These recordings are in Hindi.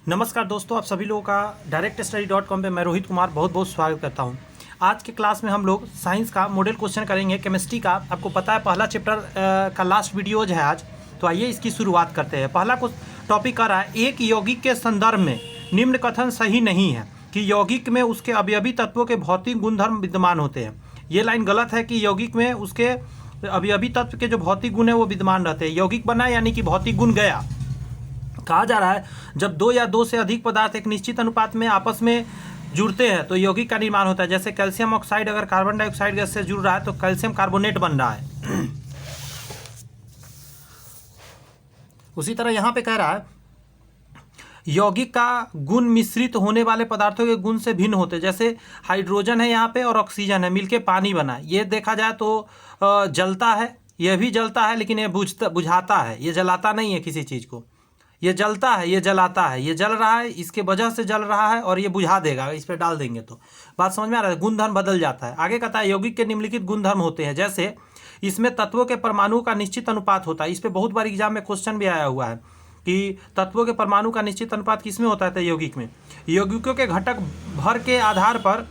नमस्कार दोस्तों, आप सभी लोगों का directstudy.com पे मैं रोहित कुमार बहुत बहुत स्वागत करता हूं। आज के क्लास में हम लोग साइंस का मॉडल क्वेश्चन करेंगे, केमिस्ट्री का। आपको पता है पहला चैप्टर का लास्ट वीडियोज है आज, तो आइए इसकी शुरुआत करते हैं। पहला कुछ टॉपिक आ रहा है, एक यौगिक के संदर्भ में निम्न कथन सही नहीं है कि यौगिक में उसके अवयवी तत्वों के भौतिक गुणधर्म विद्यमान होते हैं। ये लाइन गलत है कि यौगिक में उसके अवयवी तत्व के जो भौतिक गुण है वो विद्यमान रहते हैं। यौगिक बना यानी कि भौतिक गुण गया। कहा जा रहा है जब दो या दो से अधिक पदार्थ एक निश्चित अनुपात में आपस में जुड़ते हैं तो यौगिक का निर्माण होता है। जैसे कैल्शियम ऑक्साइड अगर कार्बन डाइऑक्साइड गैस से जुड़ रहा है तो कैल्शियम कार्बोनेट बन रहा है। उसी तरह यहाँ पे कह रहा है यौगिक का गुण मिश्रित होने वाले पदार्थों के गुण से भिन्न होते हैं। जैसे हाइड्रोजन है यहाँ पे और ऑक्सीजन है, मिलके पानी बना। ये देखा जाए तो जलता है, यह भी जलता है, लेकिन ये बुझाता है, ये जलाता नहीं है किसी चीज़ को। ये जलता है, ये जलाता है, ये जल रहा है, इसके वजह से जल रहा है, और ये बुझा देगा इस पर डाल देंगे तो। बात समझ में आ रहा है? गुणधर्म बदल जाता है। आगे कहता है यौगिक के निम्नलिखित गुणधर्म होते हैं। जैसे इसमें तत्वों के परमाणु का निश्चित अनुपात होता है। इस पर बहुत बार एग्जाम में क्वेश्चन भी आया हुआ है कि तत्वों के परमाणु का निश्चित अनुपात किसमें होता है? तो यौगिक में। यौगिकों के घटक भर के आधार पर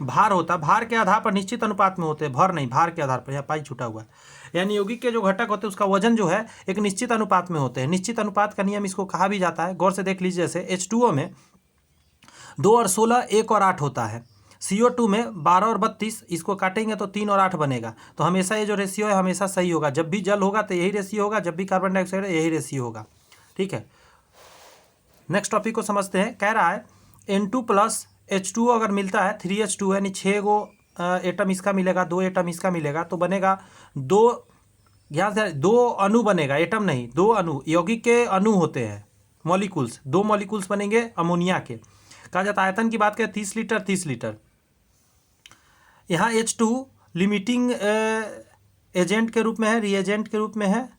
भार होता है, भार के आधार पर निश्चित अनुपात में होते हैं। भर नहीं, भार के आधार पर, यहाँ पाई छूटा हुआ है। यानी यौगिक के जो घटक होते हैं उसका वजन जो है एक निश्चित अनुपात में होते हैं। निश्चित अनुपात का नियम इसको कहा भी जाता है। गौर से देख लीजिए, जैसे H2O में 2 और 16, 1 और 8 होता है। CO2 में 12 और 32, इसको काटेंगे तो 3 और 8 बनेगा। तो हमेशा ये जो रेशियो है हमेशा सही होगा। जब भी जल होगा तो यही रेशियो होगा, जब भी कार्बन डाइऑक्साइड है यही रेशियो होगा। ठीक है, नेक्स्ट टॉपिक को समझते हैं। कह रहा है N2 प्लस H2O अगर मिलता है 3H2 यानी 6 गो एटम इसका मिलेगा, 2 एटम इसका मिलेगा, तो बनेगा 2, यहाँ से 2 अणु बनेगा, एटम नहीं, 2 अणु। यौगिक के अणु होते हैं, मॉलिक्यूल्स, 2 मॉलिक्यूल्स बनेंगे अमोनिया के। कहा जाता है आयतन की बात करें 30 लीटर 30 लीटर। यहाँ H2 लिमिटिंग एजेंट के रूप में है, रिएजेंट के रूप में है।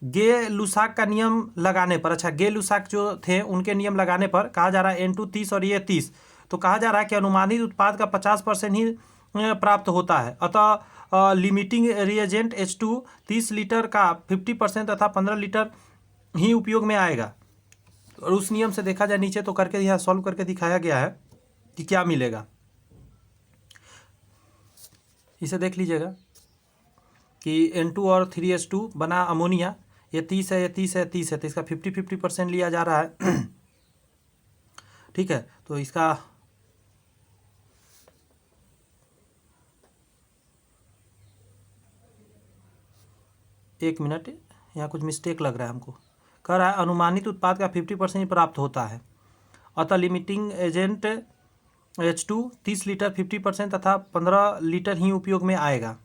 गे लुसाक का नियम लगाने पर, अच्छा गे लुसाक जो थे उनके नियम लगाने पर कहा जा रहा है N2 30 और ये 30, तो कहा जा रहा है कि अनुमानित उत्पाद का 50% ही प्राप्त होता है। अतः लिमिटिंग रिएजेंट H2 30 लीटर का 50% तथा 15 लीटर ही उपयोग में आएगा। और उस नियम से देखा जाए नीचे तो करके यहाँ सॉल्व करके दिखाया गया है कि क्या मिलेगा। इसे देख लीजिएगा कि N2 और 3H2 बना अमोनिया। ये 30 है, ये 30 है, 30 है, तो इसका 50% लिया जा रहा है। ठीक है, तो इसका एक मिनट, यहाँ कुछ मिस्टेक लग रहा है हमको। कह रहा है अनुमानित उत्पाद का 50% प्राप्त होता है। अतः लिमिटिंग एजेंट H2 30 लीटर 50% तथा 15 लीटर ही उपयोग में आएगा।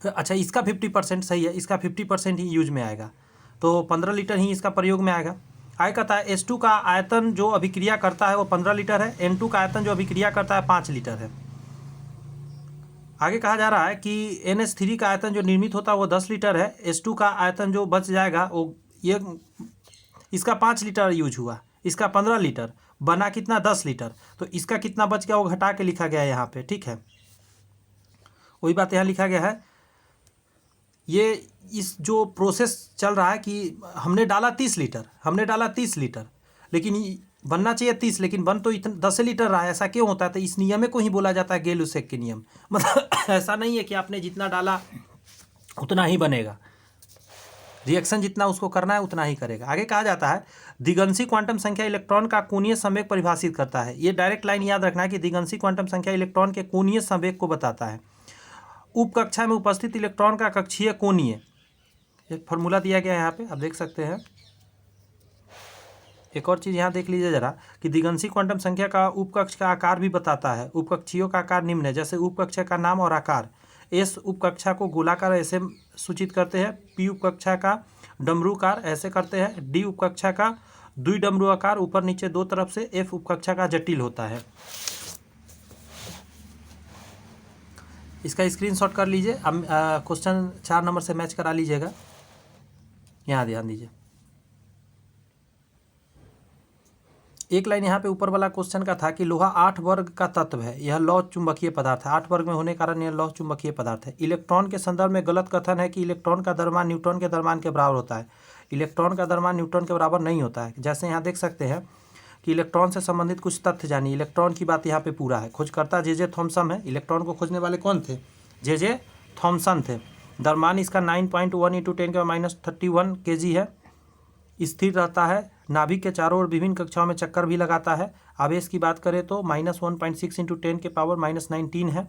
अच्छा, इसका 50% सही है, इसका 50% ही यूज में आएगा, तो 15 लीटर ही इसका प्रयोग में आएगा। आगे कहता है H2 का आयतन जो अभिक्रिया करता है वो 15 लीटर है। N2 का आयतन जो अभिक्रिया करता है 5 लीटर है। आगे कहा जा रहा है कि NH3 का आयतन जो निर्मित होता है वो 10 लीटर है। H2 का आयतन जो बच जाएगा वो ये, इसका 5 लीटर यूज हुआ, इसका 15 लीटर, बना कितना 10 लीटर, तो इसका कितना बच गया वो घटा के लिखा गया है यहाँ पे। ठीक है, वही बात यहाँ लिखा गया है। ये इस जो प्रोसेस चल रहा है कि हमने डाला 30 लीटर, हमने डाला 30 लीटर, लेकिन बनना चाहिए 30, लेकिन बन तो इतना 10 लीटर रहा है। ऐसा क्यों होता है? तो इस नियम को ही बोला जाता है गे लुसाक के नियम। मतलब ऐसा नहीं है कि आपने जितना डाला उतना ही बनेगा, रिएक्शन जितना उसको करना है उतना ही करेगा। आगे कहा जाता है दिगंशी क्वांटम संख्या इलेक्ट्रॉन का कोणीय संवेग परिभाषित करता है। ये डायरेक्ट लाइन याद रखना है कि दिगंशी क्वांटम संख्या इलेक्ट्रॉन के कोणीय संवेग को बताता है। उपकक्षा में उपस्थित इलेक्ट्रॉन का कक्षीय कोणीय, एक फार्मूला दिया गया है यहाँ पे, आप देख सकते हैं। एक और चीज़ यहाँ देख लीजिए जरा कि दिगंशी क्वांटम संख्या का उपकक्ष का आकार भी बताता है। उपकक्षीयों का आकार निम्न है, जैसे उपकक्षा का नाम और आकार। S उपकक्षा को गोलाकार ऐसे सूचित करते हैं, P उपकक्षा का डमरूकार ऐसे करते हैं, D उपकक्षा का द्विडमरू आकार ऊपर नीचे दो तरफ से, F उपकक्षा का जटिल होता है। इसका स्क्रीनशॉट कर लीजिए, क्वेश्चन 4 नंबर से मैच करा लीजिएगा। यहाँ ध्यान दीजिए, एक लाइन यहाँ पे ऊपर वाला क्वेश्चन का था कि लोहा 8 वर्ग का तत्व है, यह लौह चुंबकीय पदार्थ है। 8 वर्ग में होने के कारण यह लौह चुंबकीय पदार्थ है। इलेक्ट्रॉन के संदर्भ में गलत कथन है कि इलेक्ट्रॉन का द्रव्यमान न्यूट्रॉन के द्रव्यमान के बराबर होता है। इलेक्ट्रॉन का द्रव्यमान न्यूट्रॉन के बराबर नहीं होता है। जैसे यहाँ देख सकते हैं कि इलेक्ट्रॉन से संबंधित कुछ तथ्य जानिए। इलेक्ट्रॉन की बात यहाँ पे पूरा है। खोजकर्ता जे थॉमसन है। इलेक्ट्रॉन को खोजने वाले कौन थे? जे थॉमसन थे। द्रव्यमान इसका 9.1 × 10⁻31 kg है। स्थिर रहता है। नाभिक के चारों ओर विभिन्न कक्षाओं में चक्कर भी लगाता है। आवेश की बात करें तो -1.6 × 10⁻−19 है।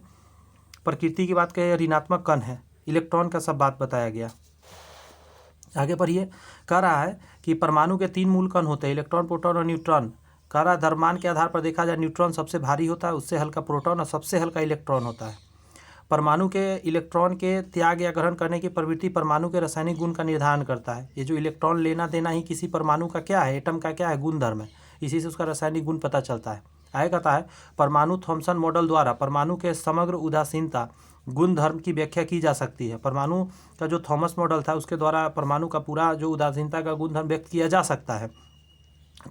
प्रकृति की बात करें ऋणात्मक कण है। इलेक्ट्रॉन का सब बात बताया गया। आगे पढ़िए। कह रहा है कि परमाणु के 3 मूल कण होते हैं, इलेक्ट्रॉन, प्रोटॉन और न्यूट्रॉन। कह रहा है द्रव्यमान के आधार पर देखा जाए न्यूट्रॉन सबसे भारी होता है, उससे हल्का प्रोटॉन और सबसे हल्का इलेक्ट्रॉन होता है। परमाणु के इलेक्ट्रॉन के त्याग या ग्रहण करने की प्रवृत्ति परमाणु के रासायनिक गुण का निर्धारण करता है। ये जो इलेक्ट्रॉन लेना देना ही किसी परमाणु का क्या है, एटम का क्या है, गुणधर्म है। इसी से उसका रासायनिक गुण पता चलता है। आगे कहता है परमाणु थॉमसन मॉडल द्वारा परमाणु के समग्र उदासीनता गुण धर्म की व्याख्या की जा सकती है। परमाणु का जो थॉमस मॉडल था उसके द्वारा परमाणु का पूरा जो उदासीनता का गुण धर्म व्यक्त किया जा सकता है।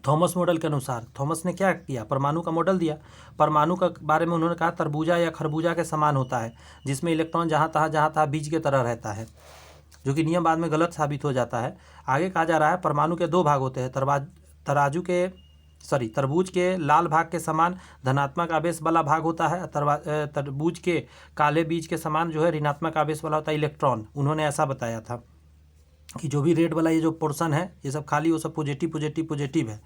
थॉमस मॉडल के अनुसार थॉमस ने क्या किया, परमाणु का मॉडल दिया। परमाणु का बारे में उन्होंने कहा तरबूजा या खरबूजा के समान होता है, जिसमें इलेक्ट्रॉन जहाँ तहाँ बीज के तरह रहता है, जो कि नियम बाद में गलत साबित हो जाता है। आगे कहा जा रहा है परमाणु के 2 भाग होते हैं, तरबूज के लाल भाग के समान धनात्मक आवेश वाला भाग होता है, तरबूज के काले बीज के समान जो है ऋणात्मक आवेश वाला होता है इलेक्ट्रॉन। उन्होंने ऐसा बताया था कि जो भी रेड वाला ये जो पोर्शन है ये सब खाली वो सब पॉजिटिव है,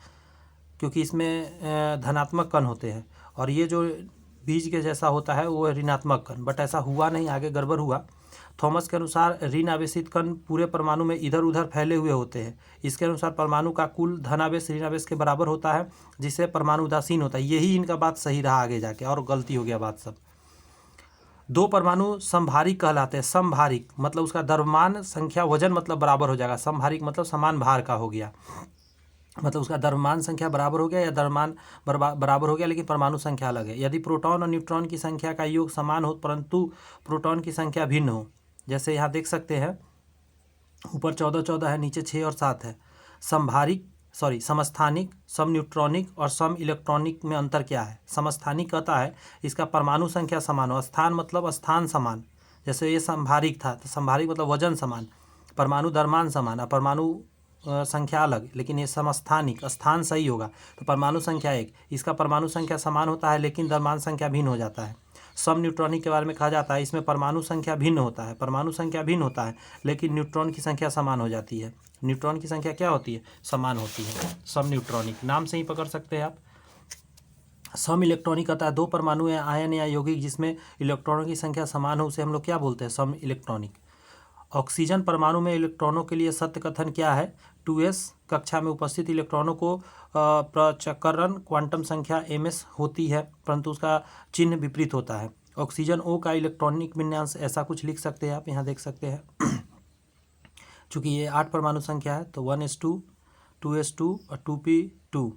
क्योंकि इसमें धनात्मक कण होते हैं, और ये जो बीज के जैसा होता है वो ऋणात्मक कण। बट ऐसा हुआ नहीं, आगे गड़बड़ हुआ। थॉमस के अनुसार ऋण आवेशित कण पूरे परमाणु में इधर उधर फैले हुए होते हैं। इसके अनुसार परमाणु का कुल धनावेश ऋण आवेश के बराबर होता है, जिससे परमाणु उदासीन होता है। यही इनका बात सही रहा, आगे जाके और गलती हो गया बात सब। 2 परमाणु समभारिक कहलाते हैं। समभारिक मतलब उसका द्रव्यमान संख्या वजन मतलब बराबर हो जाएगा। समभारिक मतलब समान भार का हो गया, मतलब उसका द्रव्यमान संख्या बराबर हो गया या द्रव्यमान बराबर हो गया, लेकिन परमाणु संख्या अलग है। यदि प्रोटॉन और न्यूट्रॉन की संख्या का योग समान हो परंतु प्रोटॉन की संख्या भिन्न हो, जैसे यहाँ देख सकते हैं ऊपर 14 है, नीचे 6 और 7 है। समस्थानिक, सम न्यूट्रॉनिक और सम इलेक्ट्रॉनिक में अंतर क्या है? समस्थानिक कहता है इसका परमाणु संख्या समान हो। स्थान मतलब स्थान समान, जैसे ये समभारिक था तो समभारिक मतलब वजन समान, परमाणु द्रव्यमान समान, परमाणु संख्या अलग, लेकिन ये समस्थानिक, स्थान सही होगा तो परमाणु संख्या 1। इसका परमाणु संख्या समान होता है लेकिन द्रव्यमान संख्या भिन्न हो जाता है। सम न्यूट्रॉनिक के बारे में कहा जाता है इसमें परमाणु संख्या भिन्न होता है, लेकिन न्यूट्रॉन की संख्या समान हो जाती है। न्यूट्रॉन की संख्या क्या होती है? समान होती है। सम न्यूट्रॉनिक नाम से ही पकड़ सकते हैं आप। सम इलेक्ट्रॉनिक कहता है 2 परमाणु या आयन या यौगिक जिसमें इलेक्ट्रॉनों की संख्या समान हो उसे हम लोग क्या बोलते हैं? सम इलेक्ट्रॉनिक। ऑक्सीजन परमाणु में इलेक्ट्रॉनों के लिए सत्य कथन क्या है? 2s कक्षा में उपस्थित इलेक्ट्रॉनों को प्रचक्करण क्वांटम संख्या ms होती है, परंतु उसका चिन्ह विपरीत होता है। ऑक्सीजन O का इलेक्ट्रॉनिक विन्यास ऐसा कुछ लिख सकते हैं आप, यहाँ देख सकते हैं। चूँकि ये 8 परमाणु संख्या है तो 1s2, 2s2 और 2p2।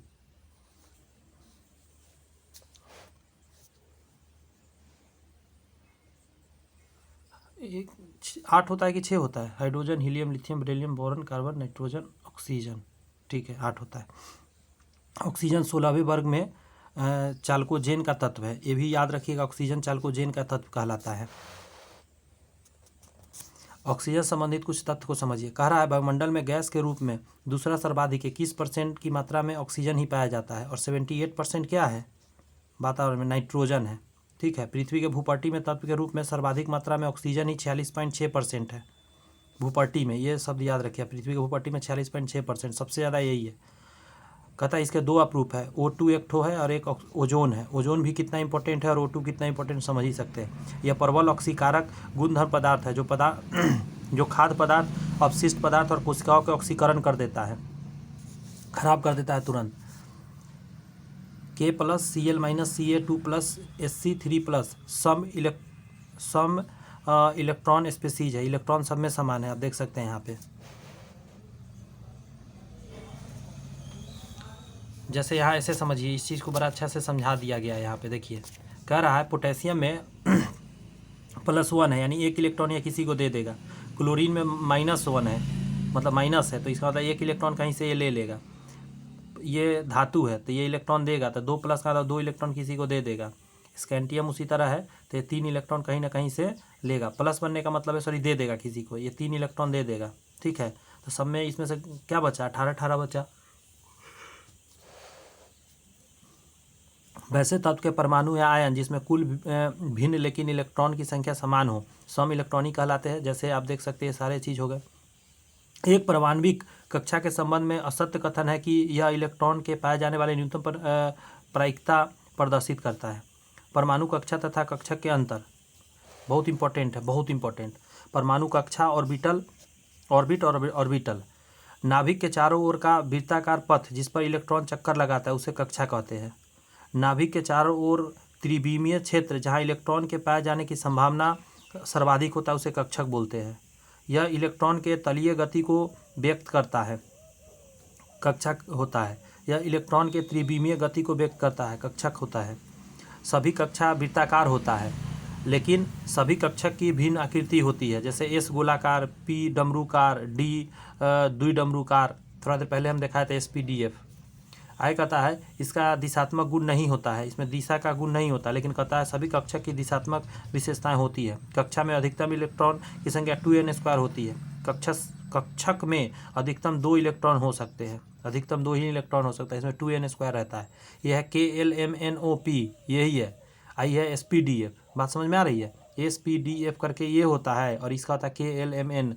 एक 8 होता है कि 6 होता है? Hydrogen, helium, lithium, beryllium, boron, carbon, nitrogen, oxygen. ठीक है, 8 होता है। ऑक्सीजन 16वें वर्ग में चाल्कोजेन का तत्व है, ये भी याद रखिएगा। ऑक्सीजन चाल्कोजेन का तत्व कहलाता है। ऑक्सीजन संबंधित कुछ तथ्य को समझिए। कह रहा है वायुमंडल में गैस के रूप में दूसरा सर्वाधिक 21% की मात्रा में ऑक्सीजन ही पाया जाता है और 78% क्या है? वातावरण में नाइट्रोजन है। ठीक है। पृथ्वी के भूपट्टी में तत्व के रूप में सर्वाधिक मात्रा में ऑक्सीजन ही 46.6% है। भूपट्टी में ये शब्द याद रखिए, पृथ्वी के भूपट्टी में 46.6%, सबसे ज़्यादा यही है। कहता है इसके 2 अप्रूप है, O2 एक ठो है और एक ओजोन है। ओजोन भी कितना इंपॉर्टेंट है और O2 कितना इंपॉर्टेंट समझ ही सकते हैं। यह प्रबल ऑक्सीकारक गुणधर्म पदार्थ है जो खाद्य पदार्थ, अपशिष्ट पदार्थ और कोशिकाओं के ऑक्सीकरण कर देता है, खराब कर देता है तुरंत। K+Cl- Ca2+ Sc3+। सम इलेक्ट्रॉन स्पीसीज है, इलेक्ट्रॉन सब में समान है, आप देख सकते हैं यहाँ पे। जैसे यहाँ ऐसे समझिए, इस चीज़ को बड़ा अच्छा से समझा दिया गया है यहाँ पे। देखिए कह रहा है पोटेशियम में +1 है, यानी 1 इलेक्ट्रॉन या किसी को दे देगा। क्लोरीन में -1 है, मतलब माइनस है, तो इसका मतलब 1 इलेक्ट्रॉन कहीं से ये ले लेगा। ये धातु है तो ये इलेक्ट्रॉन देगा, तो 2 प्लस का 2 इलेक्ट्रॉन किसी को दे देगा। स्कैंटियम उसी तरह है, तो ये 3 इलेक्ट्रॉन कहीं ना कहीं से लेगा। प्लस बनने का मतलब है दे देगा किसी को, ये 3 इलेक्ट्रॉन दे देगा। ठीक है, तो सब में इसमें से क्या बचा, 18 बचा। वैसे तत्व के परमाणु या आयन जिसमें कुल भिन्न लेकिन इलेक्ट्रॉन की संख्या समान हो सम इलेक्ट्रॉनिक कहलाते हैं। जैसे आप देख सकते हैं सारे चीज़ हो गए। एक परमाणविक कक्षा के संबंध में असत्य कथन है कि यह इलेक्ट्रॉन के पाए जाने वाले न्यूनतम प्रायिकता प्रदर्शित करता है। परमाणु कक्षा तथा कक्षक के अंतर बहुत इंपॉर्टेंट है, बहुत इंपॉर्टेंट। परमाणु कक्षा ऑर्बिट और ऑर्बिटल। नाभिक के चारों ओर का वृत्ताकार पथ जिस पर इलेक्ट्रॉन चक्कर लगाता है उसे कक्षा कहते हैं। नाभिक के चारों ओर त्रिविमीय क्षेत्र जहाँ इलेक्ट्रॉन के पाए जाने की संभावना सर्वाधिक होता है उसे कक्षक बोलते हैं। यह इलेक्ट्रॉन के तलीय गति को व्यक्त करता है, कक्षक होता है। यह इलेक्ट्रॉन के त्रिविमीय गति को व्यक्त करता है, कक्षक होता है। सभी कक्षा वृत्ताकार होता है लेकिन सभी कक्षक की भिन्न आकृति होती है। जैसे एस गोलाकार, पी डमरूकार, डी द्विडमरूकार। थोड़ा देर पहले हम दिखाए थे SPDF। आगे कहता है इसका दिशात्मक गुण नहीं होता है, इसमें दिशा का गुण नहीं होता, लेकिन कहता है सभी कक्षक की दिशात्मक विशेषताएं होती है। कक्षा में अधिकतम इलेक्ट्रॉन की संख्या 2n² होती है। कक्षक में अधिकतम 2 इलेक्ट्रॉन हो सकते हैं, अधिकतम 2 ही इलेक्ट्रॉन हो सकता है, इसमें 2n² रहता है। यह है KLMNOP, यही है। आई है SPDF। बात समझ में आ रही है? SPDF करके ये होता है और इसका होता है KLMN।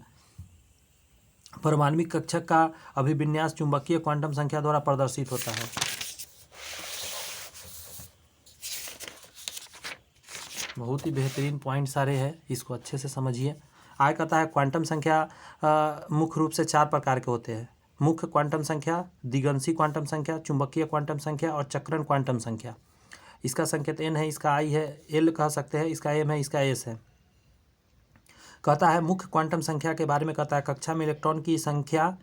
परमाणविक कक्षक का अभिविन्यास चुंबकीय क्वांटम संख्या द्वारा प्रदर्शित होता है। बहुत ही बेहतरीन पॉइंट सारे हैं, इसको अच्छे से समझिए। आगे कहता है क्वांटम संख्या मुख्य रूप से 4 प्रकार के होते हैं। मुख्य क्वांटम संख्या, दिगंशी क्वांटम संख्या, चुंबकीय क्वांटम संख्या और चक्रण क्वांटम संख्या। इसका संकेत n है, इसका I है, L कह सकते हैं, इसका M है, इसका S है। कहता है मुख्य क्वांटम संख्या के बारे में कहता है कक्षा में इलेक्ट्रॉन की संख्या,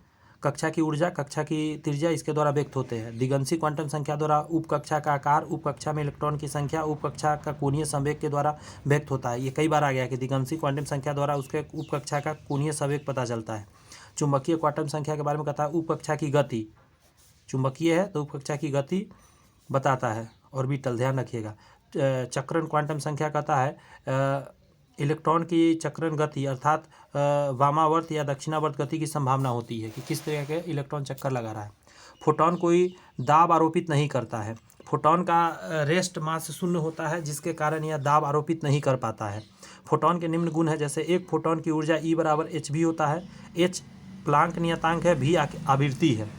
कक्षा की ऊर्जा, कक्षा की त्रिज्या इसके द्वारा व्यक्त होते हैं। दिगंशी क्वांटम संख्या द्वारा उपकक्षा का आकार, उपकक्षा में इलेक्ट्रॉन की संख्या, उपकक्षा का कोणीय संवेग के द्वारा व्यक्त होता है। ये कई बार आ गया कि दिगंशी क्वांटम संख्या द्वारा उसके उपकक्षा का कोणीय संवेग पता चलता है। चुंबकीय क्वांटम संख्या के बारे में कहता है उपकक्षा की गति, चुंबकीय है तो उपकक्षा की गति बताता है, ऑर्बिटल, ध्यान रखिएगा। चक्रण क्वांटम संख्या कहता है इलेक्ट्रॉन की चक्रण गति अर्थात वामावर्त या दक्षिणावर्त गति की संभावना होती है कि किस तरह के इलेक्ट्रॉन चक्कर लगा रहा है। फोटॉन कोई दाब आरोपित नहीं करता है। फोटॉन का रेस्ट मास 0 होता है जिसके कारण यह दाब आरोपित नहीं कर पाता है। फोटॉन के निम्न गुण है, जैसे एक फोटॉन की ऊर्जा E बराबर hv होता है। H प्लांक नियतांक है, V आवृत्ति है।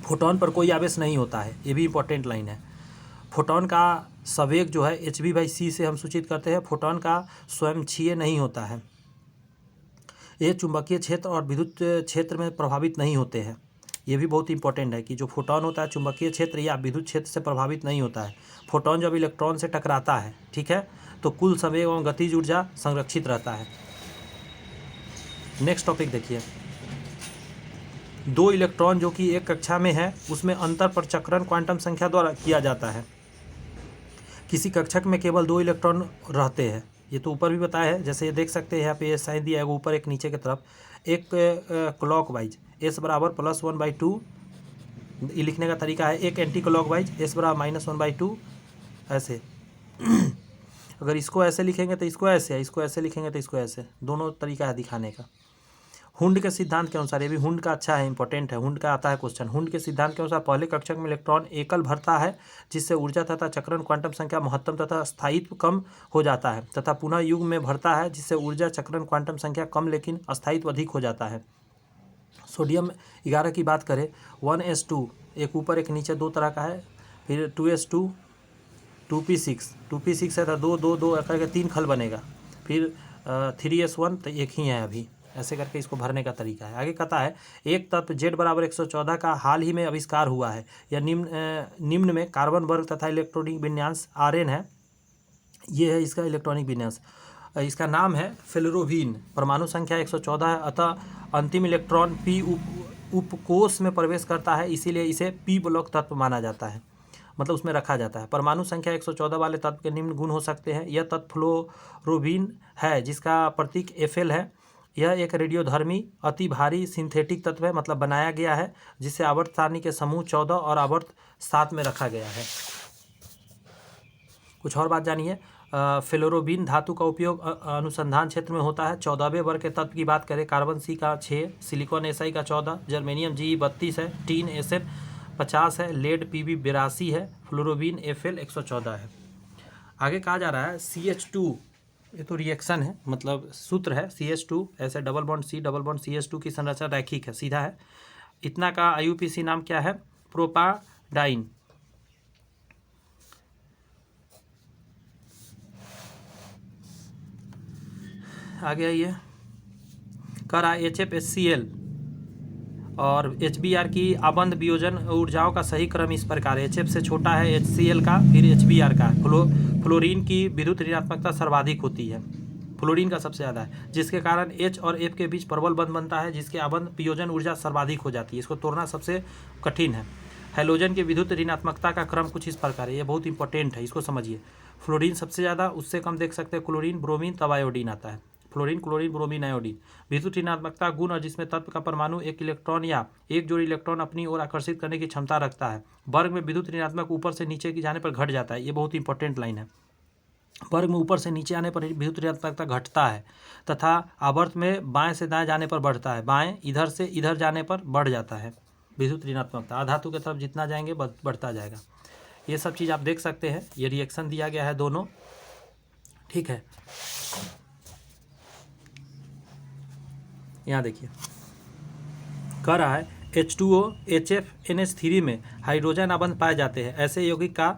फोटॉन पर कोई आवेश नहीं होता है, ये भी इंपॉर्टेंट लाइन है। फोटॉन का संवेग जो है hv/c से हम सूचित करते हैं। फोटॉन का स्वयंक्षीय नहीं होता है। ये चुंबकीय क्षेत्र और विद्युत क्षेत्र में प्रभावित नहीं होते हैं। ये भी बहुत इंपॉर्टेंट है कि जो फोटॉन होता है चुंबकीय क्षेत्र या विद्युत क्षेत्र से प्रभावित नहीं होता है। फोटॉन जब इलेक्ट्रॉन से टकराता है, ठीक है, तो कुल संवेग एवं गतिज ऊर्जा संरक्षित रहता है। नेक्स्ट टॉपिक देखिए। 2 इलेक्ट्रॉन जो कि एक कक्षा में है उसमें अंतर पर चक्रण क्वांटम संख्या द्वारा किया जाता है। किसी कक्षक में केवल 2 इलेक्ट्रॉन रहते हैं, ये तो ऊपर भी बताया है। जैसे ये देख सकते हैं यहाँ पे साइन दिया है, ऊपर एक नीचे की तरफ। एक क्लॉक वाइज S बराबर +1/2, ये लिखने का तरीका है। एक एंटी क्लॉक वाइज S बराबर -1/2, ऐसे। अगर इसको ऐसे लिखेंगे तो इसको ऐसे, इसको ऐसे लिखेंगे तो इसको ऐसे, दोनों तरीका है दिखाने का। हुंड के सिद्धांत के अनुसार, ये भी हुंड का अच्छा है, इंपॉर्टेंट है, हुंड का आता है क्वेश्चन। हुंड के सिद्धांत के अनुसार पहले कक्षक में इलेक्ट्रॉन एकल भरता है जिससे ऊर्जा तथा चक्रण क्वांटम संख्या महत्तम तथा स्थायित्व कम हो जाता है, तथा पुनः युग में भरता है जिससे ऊर्जा चक्रण क्वांटम संख्या कम लेकिन स्थायित्व अधिक हो जाता है। सोडियम 11 की बात करें, 1s2, एक ऊपर एक नीचे 2 तरह का है। फिर 2s2, 2p6 है तो 2 करके 3 खल बनेगा। फिर 3s1 तो एक ही है अभी, ऐसे करके इसको भरने का तरीका है। आगे कहता है एक तत्व Z बराबर 114 का हाल ही में आविष्कार हुआ है। यह निम्न में कार्बन वर्ग तथा इलेक्ट्रॉनिक विन्यास Rn है। ये है इसका इलेक्ट्रॉनिक विन्यास। इसका नाम है फ्लोरोवीन। परमाणु संख्या 114 है, अतः अंतिम इलेक्ट्रॉन P उपकोष में प्रवेश करता है, इसीलिए इसे P ब्लॉक तत्व माना जाता है, मतलब उसमें रखा जाता है। परमाणु संख्या 114 वाले तत्व के निम्न गुण हो सकते हैं। यह तत्व फ्लोरोवीन है जिसका प्रतीक Fl है। यह एक रेडियोधर्मी अति भारी सिंथेटिक तत्व है, मतलब बनाया गया है जिसे आवर्त सारणी के समूह 14 और आवर्त 7 में रखा गया है। कुछ और बात जानिए। फ्लोरोबिन धातु का उपयोग अनुसंधान क्षेत्र में होता है। 14वें वर्ग के तत्व की बात करें, कार्बन सी का 6, सिलिकॉन एसआई का 14, जर्मेनियम जी 32 है, टीन एसएफ 50 है, लेड पीबी 82 है, फ्लोरोबिन एफएल 114 है। आगे कहा जा रहा है CH2, ये तो रिएक्शन है, मतलब सूत्र है। CH2 ऐसे double bond C double bond CH2 की संरचना रैखिक है, सीधा है। इतना का IUPAC नाम क्या है? प्रोपाडाइन। आगे आइए, कर रहा HFHCl और HBr की आबंध वियोजन ऊर्जाओं का सही क्रम इस प्रकार है। HF से छोटा है HCl का, फिर HBr का। फ्लोरीन की विद्युत ऋणात्मकता सर्वाधिक होती है, फ्लोरीन का सबसे ज़्यादा है, जिसके कारण H और F के बीच प्रबल बंध बनता है, जिसके आबंध वियोजन ऊर्जा सर्वाधिक हो जाती है। इसको तोड़ना सबसे कठिन है। हैलोजन की विद्युत ऋणात्मकता का क्रम कुछ इस प्रकार है, ये बहुत इंपॉर्टेंट है, इसको समझिए। फ्लोरीन सबसे ज़्यादा, उससे कम देख सकते हैं क्लोरीन, ब्रोमीन, तब आयोडीन आता है। Fluorine, chlorine, bromine, iodine. विद्युत ऋणात्मकता गुण और जिसमें तत्व का परमाणु एक इलेक्ट्रॉन या एक जोड़ी इलेक्ट्रॉन अपनी ओर आकर्षित करने की क्षमता रखता है। वर्ग में विद्युत ऋणात्मक ऊपर से नीचे की जाने पर घट जाता है, ये बहुत इंपॉर्टेंट लाइन है। वर्ग में ऊपर से नीचे आने पर विद्युत ऋणात्मकता घटता है तथा आवर्त में बाएं से दाएं जाने पर बढ़ता है, बाएं इधर से इधर जाने पर बढ़ जाता है विद्युत ऋणात्मकता। अधातु की तरफ जितना जाएंगे बढ़ता जाएगा। ये सब चीज़ आप देख सकते हैं, ये रिएक्शन दिया गया है दोनों, ठीक है। यहाँ देखिए, कह रहा है H2O HFNH3 में हाइड्रोजन आबंध पाए जाते हैं। ऐसे यौगिक का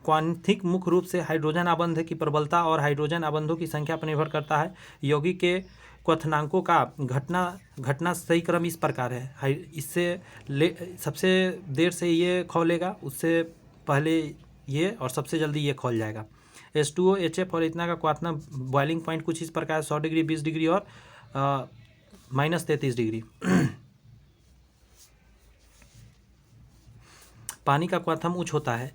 क्वांथिक मुख्य रूप से हाइड्रोजन आबंध की प्रबलता और हाइड्रोजन आबंधों की संख्या पर निर्भर करता है। यौगिक के क्वथनांकों का घटना सही क्रम इस प्रकार है। इससे सबसे देर से ये खौलेगा, उससे पहले ये, और सबसे जल्दी ये खौल जाएगा। H2O HF और इतना का क्वाथना बॉइलिंग पॉइंट कुछ इस प्रकार 100 डिग्री, 20 डिग्री और -33 डिग्री। पानी का क्वाथम उच्च होता है।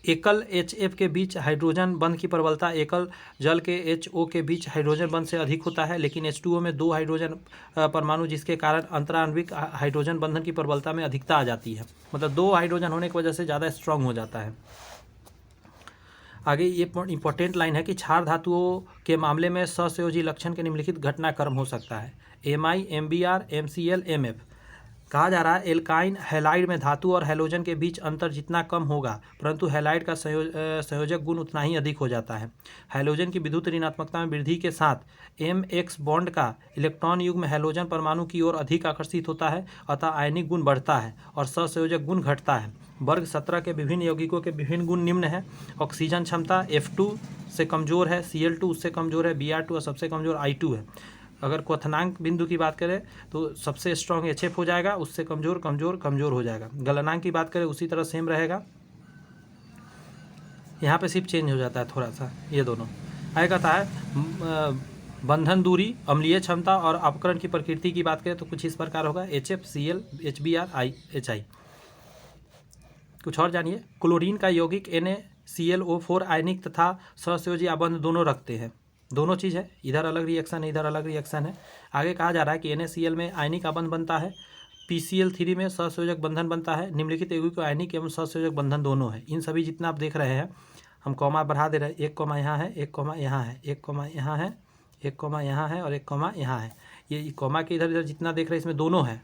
एकल HF के बीच हाइड्रोजन बंध की प्रबलता एकल जल के HO के बीच हाइड्रोजन बंध से अधिक होता है, लेकिन H2O में 2 हाइड्रोजन परमाणु, जिसके कारण अंतराण्विक हाइड्रोजन बंधन की प्रबलता में अधिकता आ जाती है, मतलब 2 हाइड्रोजन होने की वजह से ज़्यादा स्ट्रांग हो जाता है। आगे ये इंपॉर्टेंट लाइन है कि क्षार धातुओं के मामले में सहसंयोजी लक्षण के निम्नलिखित घटनाक्रम हो सकता है। Mi, MBr, MCl, MF। कहा जा रहा है एल्काइन हैलाइड में धातु और हैलोजन के बीच अंतर जितना कम होगा, परंतु हैलाइड का संयोजक गुण उतना ही अधिक हो जाता है। हैलोजन की विद्युत ऋणात्मकता में वृद्धि के साथ MX बॉन्ड का इलेक्ट्रॉन युग्म हैलोजन परमाणु की ओर अधिक आकर्षित होता है, अतः आयनिक गुण बढ़ता है और सहसंयोजक गुण घटता है। वर्ग 17 के विभिन्न यौगिकों के विभिन्न गुण निम्न है। ऑक्सीजन क्षमता F2 से कमज़ोर है, Cl2 उससे कमज़ोर है, Br2 और सबसे कमज़ोर I2 है। अगर क्वथनांक बिंदु की बात करें तो सबसे स्ट्रॉन्ग HF हो जाएगा, उससे कमज़ोर कमज़ोर कमज़ोर हो जाएगा। गलनांक की बात करें उसी तरह सेम रहेगा, यहाँ पे सिर्फ चेंज हो जाता है थोड़ा सा, ये दोनों। आगे कहता है बंधन दूरी, अम्लीय क्षमता और अपकरण की प्रकृति की बात करें तो कुछ इस प्रकार होगा, HF, Cl, HBr, HI। कुछ और जानिए। क्लोरीन का यौगिक NaClO4 आयनिक तथा सहसंयोजी आबंध दोनों रखते हैं, दोनों चीज़ है, इधर अलग रिएक्शन है, इधर अलग रिएक्शन है। आगे कहा जा रहा है कि NaCl में आयनिक आबंध बनता है, PCl3 में सहसंयोजक बंधन बनता है। निम्नलिखित यौगिक को आयनिक एवं सहसंयोजक बंधन दोनों है। इन सभी जितना आप देख रहे हैं, हम कॉमा बढ़ा दे रहे हैं, 1 कॉमा यहाँ है, 1 कॉमा यहाँ है, 1 कॉमा यहाँ है, 1 कॉमा यहाँ है और 1 कॉमा यहाँ है। ये कॉमा के इधर इधर जितना देख रहे हैं इसमें दोनों है,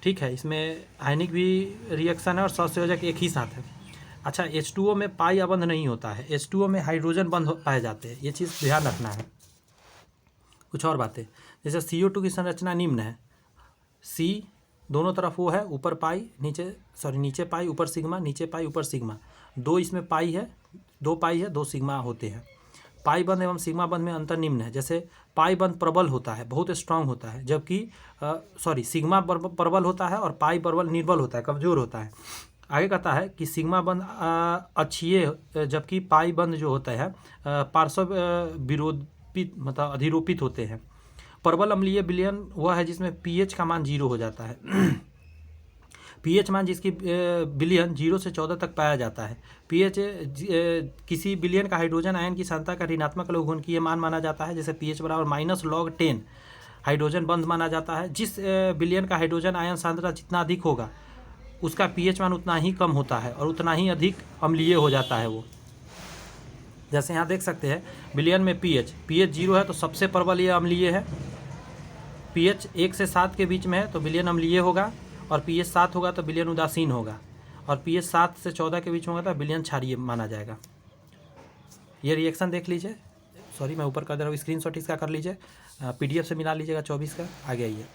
ठीक है। इसमें आयनिक भी रिएक्शन है और सहसंयोजक एक ही साथ है। अच्छा, H2O में पाई आबंध नहीं होता है, H2O में हाइड्रोजन बंध पाए जाते हैं, ये चीज़ ध्यान रखना है। कुछ और बातें, जैसे CO2 की संरचना निम्न है, C दोनों तरफ वो है, ऊपर पाई नीचे पाई ऊपर सिग्मा, नीचे पाई ऊपर सिग्मा, 2 इसमें पाई है, 2 पाई है, 2 सिग्मा होते हैं। पाई बंध एवं सिग्मा बंध में अंतर निम्न है, जैसे पाई बंध प्रबल होता है, बहुत स्ट्रांग होता है, जबकि सिग्मा प्रबल होता है और पाई प्रबल निर्बल होता है, कमज़ोर होता है। आगे कहता है कि सिग्मा बंध अक्षीय, जबकि पाई बंध जो होता है पार्श्व विरोपित, मतलब अधिरोपित होते हैं। प्रबल अम्लीय विलयन वह है जिसमें pH का मान 0 हो जाता है। pH मान जिसकी विलयन 0 से 14 तक पाया जाता है। pH किसी विलयन का हाइड्रोजन आयन की सांद्रता का ऋणात्मक लघुगणकीय मान माना जाता है, जैसे pH बराबर -log10 हाइड्रोजन बंध माना जाता है। जिस विलयन का हाइड्रोजन आयन सांद्रता जितना अधिक होगा उसका पीएच मान उतना ही कम होता है और उतना ही अधिक अम्लीय हो जाता है वो। जैसे यहाँ देख सकते हैं विलयन में पीएच 0 है तो सबसे प्रबल ये अम्लीय है। पीएच 1 से 7 के बीच में है तो विलयन अम्लीय होगा, और पीएच 7 होगा तो विलयन उदासीन होगा, और पीएच 7 से 14 के बीच में होगा तो विलयन क्षारीय माना जाएगा। ये रिएक्शन देख लीजिए, सॉरी मैं ऊपर कर दे रहा हूँ, स्क्रीनशॉट इसका कर लीजिए, पीडीएफ से मिला लीजिएगा 24 का, आ गया ये।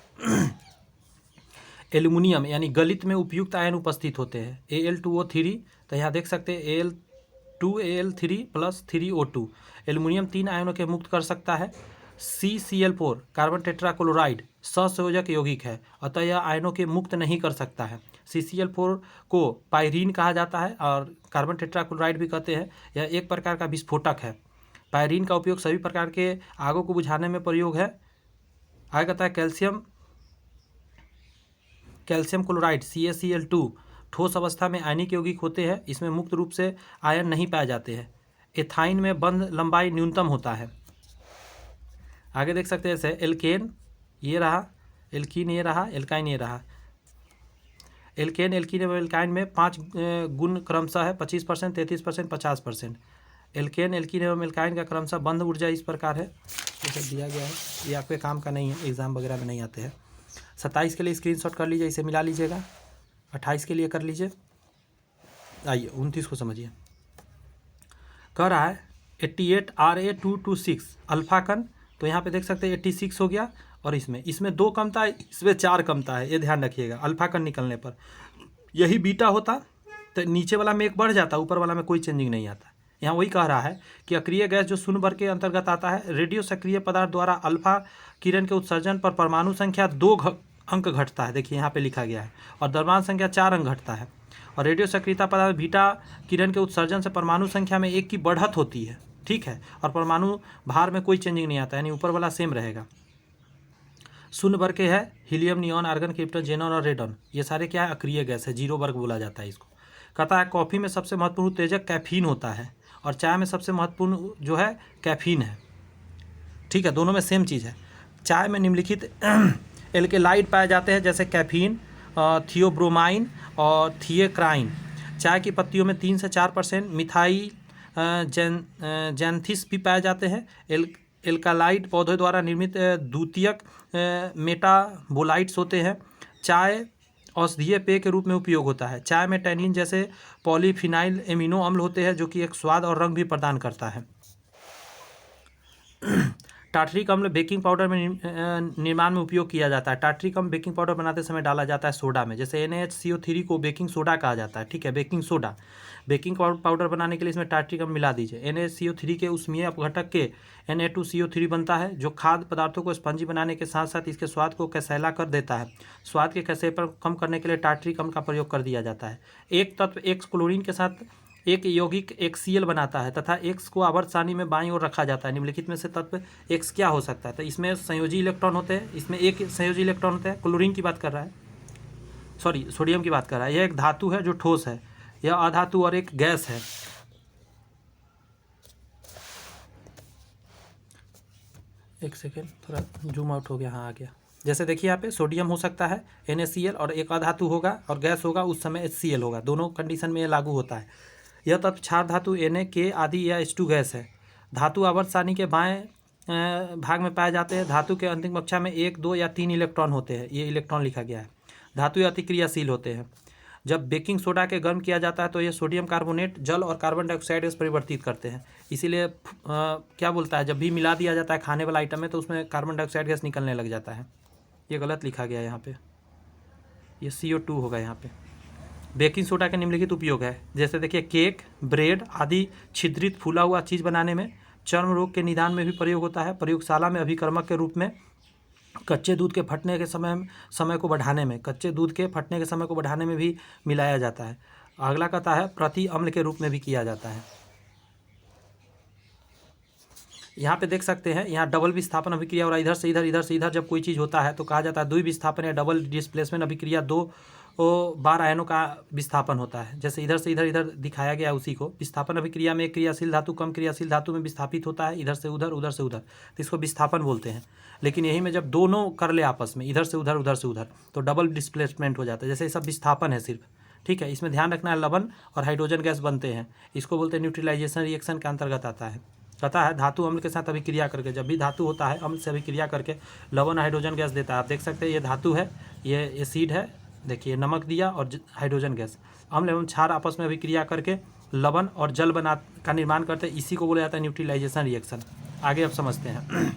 एल्युमिनियम यानी गलित में उपयुक्त आयन उपस्थित होते हैं, Al2O3, तो यहाँ देख सकते हैं Al2Al3 + 3O2। एल्युमिनियम 3 आयनों के मुक्त कर सकता है। CCl4 कार्बन टेट्राक्लोराइड सहसंयोजक यौगिक है, अतः यह आयनों के मुक्त नहीं कर सकता है। CCl4 को पायरीन कहा जाता है और कार्बन टेट्राक्लोराइड भी कहते हैं। यह एक प्रकार का विस्फोटक है। पायरीन का उपयोग सभी प्रकार के आगों को बुझाने में प्रयोग है। आगे कहता है कैल्शियम क्लोराइड CaCl2 ठोस अवस्था में आयनिक यौगिक होते हैं, इसमें मुक्त रूप से आयन नहीं पाए जाते हैं। एथाइन में बंध लंबाई न्यूनतम होता है। आगे देख सकते हैं जैसे एल्केन ये रहा, एल्कीन ये रहा, एल्काइन ये रहा। एल्केन एल्कीन एवं एल्काइन में 5 गुण क्रमशः है, 25%, 33%, 50%। एल्केन एल्कीन एवं एल्काइन का क्रमशः बंध ऊर्जा इस प्रकार है, ये सब दिया गया है, ये आपके काम का नहीं है, एग्जाम वगैरह में नहीं आते हैं। 27 के लिए स्क्रीनशॉट कर लीजिए, इसे मिला लीजिएगा। 28 के लिए कर लीजिए। आइए 29 को समझिए। कह रहा है 88Ra226 अल्फा कण, तो यहाँ पे देख सकते हैं 86 हो गया, और इसमें 2 कमता है, इसमें 4 कमता है, ये ध्यान रखिएगा। अल्फा कण निकलने पर यही बीटा होता तो नीचे वाला में 1 बढ़ जाता, ऊपर वाला में कोई चेंजिंग नहीं आता। यहाँ वही कह रहा है कि अक्रिय गैस जो शून्य वर्ग के अंतर्गत आता है, रेडियो सक्रिय पदार्थ द्वारा अल्फा किरण के उत्सर्जन पर परमाणु संख्या 2 अंक घटता है, देखिए यहाँ पे लिखा गया है, और द्रव्यमान संख्या 4 अंक घटता है। और रेडियो सक्रियता पदार्थ बीटा किरण के उत्सर्जन से परमाणु संख्या में 1 की बढ़त होती है, ठीक है, और परमाणु भार में कोई चेंजिंग नहीं आता, यानी ऊपर वाला सेम रहेगा। शून्य वर्ग के है helium, neon, argon, krypton, xenon और रेडॉन, ये सारे क्या है, अक्रिय गैस है, 0 वर्ग बोला जाता है इसको। कहता है कॉफ़ी में सबसे महत्वपूर्ण उत्तेजक कैफीन होता है, और चाय में सबसे महत्वपूर्ण जो है कैफीन है, ठीक है, दोनों में सेम चीज़ है। चाय में निम्नलिखित एल्केलाइड पाए जाते हैं, जैसे कैफीन, थियोब्रोमाइन और थिएक्राइन। चाय की पत्तियों में 3 से 4% मिथाइल जैंथिस भी पाए जाते हैं। एल्कालाइड पौधों द्वारा निर्मित द्वितीयक मेटाबोलाइट्स होते हैं। चाय औषधीय पेय के रूप में उपयोग होता है। चाय में टैनिन जैसे पॉलीफिनाइल एमिनो अम्ल होते हैं, जो कि एक स्वाद और रंग भी प्रदान करता है। टार्टरिक अम्ल बेकिंग पाउडर में निर्माण में उपयोग किया जाता है। टार्टरिक अम्ल बेकिंग पाउडर बनाते समय डाला जाता है सोडा में, जैसे NaHCO3 को बेकिंग सोडा कहा जाता है, ठीक है, बेकिंग सोडा। बेकिंग पाउडर बनाने के लिए इसमें टार्टरिक अम्ल मिला दीजिए। NaHCO3 के ऊष्मीय अपघटक के Na2CO3 बनता है, जो खाद्य पदार्थों को स्पंजी बनाने के साथ साथ इसके स्वाद को कसैला कर देता है। स्वाद के कसैलापन कम करने के लिए टार्टरिक अम्ल का प्रयोग कर दिया जाता है। एक तत्व X क्लोरीन के साथ एक यौगिक HCl बनाता है तथा X को आवर्त सारणी में बाईं ओर रखा जाता है। निम्नलिखित में से तत्व X क्या हो सकता है? तो इसमें संयोजी इलेक्ट्रॉन होते हैं, इसमें एक संयोजी इलेक्ट्रॉन होता है। क्लोरीन की बात कर रहा है, सॉरी सोडियम की बात कर रहा है। यह एक धातु है जो ठोस है, यह अधातु और एक गैस है। एक सेकेंड, थोड़ा जूम आउट हो गया, हाँ आ गया। जैसे देखिए यहाँ पे सोडियम हो सकता है NaCl, और एक अधातु होगा और गैस होगा, उस समय HCl होगा। दोनों कंडीशन में ये लागू होता है। यह तत्व क्षार धातु Na, K आदि या H2 गैस है। धातु आवर्त सारणी के बाएं भाग में पाए जाते हैं। धातु के अंतिम कक्षा में 1, 2 या 3 इलेक्ट्रॉन होते हैं, ये इलेक्ट्रॉन लिखा गया है। धातु अतिक्रियाशील होते हैं। जब बेकिंग सोडा के गर्म किया जाता है तो ये सोडियम कार्बोनेट जल और कार्बन डाइऑक्साइड गैस परिवर्तित करते हैं। इसीलिए क्या बोलता है, जब भी मिला दिया जाता है खाने वाला आइटम में तो उसमें कार्बन डाइऑक्साइड गैस निकलने लग जाता है। ये गलत लिखा गया है यहाँ पे, ये CO2 होगा यहाँ पे। बेकिंग सोडा के निम्नलिखित उपयोग है, जैसे देखिए केक, ब्रेड आदि छिद्रित फूला हुआ चीज़ बनाने में, चर्म रोग के निदान में भी प्रयोग होता है। प्रयोगशाला में अभिकर्मक के रूप में, कच्चे दूध के फटने के समय को बढ़ाने में, कच्चे दूध के फटने के समय को बढ़ाने में भी मिलाया जाता है। अगला कहता है प्रति अम्ल के रूप में भी किया जाता है। यहाँ पे देख सकते हैं, यहाँ डबल विस्थापन अभिक्रिया, और इधर से इधर जब कोई चीज़ होता है तो कहा जाता है द्विविस्थापन या डबल डिस्प्लेसमेंट अभिक्रिया। 2 बार आयनों का विस्थापन होता है। जैसे इधर से इधर दिखाया गया उसी को। विस्थापन अभिक्रिया में एक क्रियाशील धातु कम क्रियाशील धातु में विस्थापित होता है, इधर से उधर, उधर से उधर, तो इसको विस्थापन बोलते हैं। लेकिन यही में जब दोनों कर ले आपस में, इधर से उधर, तो डबल डिस्प्लेसमेंट हो जाता है। जैसे ये सब विस्थापन है सिर्फ, ठीक है। इसमें ध्यान रखना है, लवण और हाइड्रोजन गैस बनते हैं, इसको बोलते हैं न्यूट्रलाइजेशन रिएक्शन के अंतर्गत आता है। कहता है धातु अम्ल के साथ अभिक्रिया करके, जब भी धातु होता है अम्ल से अभिक्रिया करके लवण हाइड्रोजन गैस देता है। आप देख सकते हैं ये धातु है, ये एसिड है, देखिए नमक दिया और हाइड्रोजन गैस, अम्ल एवं क्षार आपस में अभिक्रिया करके लवण और जल का निर्माण करते हैं, इसी को बोला जाता है न्यूट्रलाइजेशन रिएक्शन। आगे अब समझते हैं।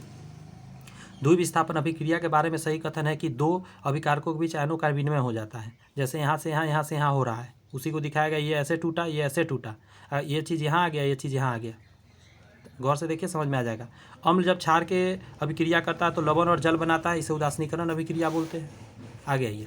द्विविस्थापन अभिक्रिया के बारे में सही कथन है कि दो अभिकारकों के बीच आयनों का विनिमय हो जाता है। जैसे यहाँ से यहाँ, यहाँ से यहाँ हो रहा है, उसी को दिखाया गया, ये ऐसे टूटा, ये ऐसे टूटा, ये चीज़ यहाँ आ गया, ये चीज़ यहाँ आ गया। गौर से देखिए, समझ में आ जाएगा। अम्ल जब क्षार के अभिक्रिया करता है तो लवण और जल बनाता है, इसे उदासीनीकरण अभिक्रिया बोलते हैं। आगे आइए,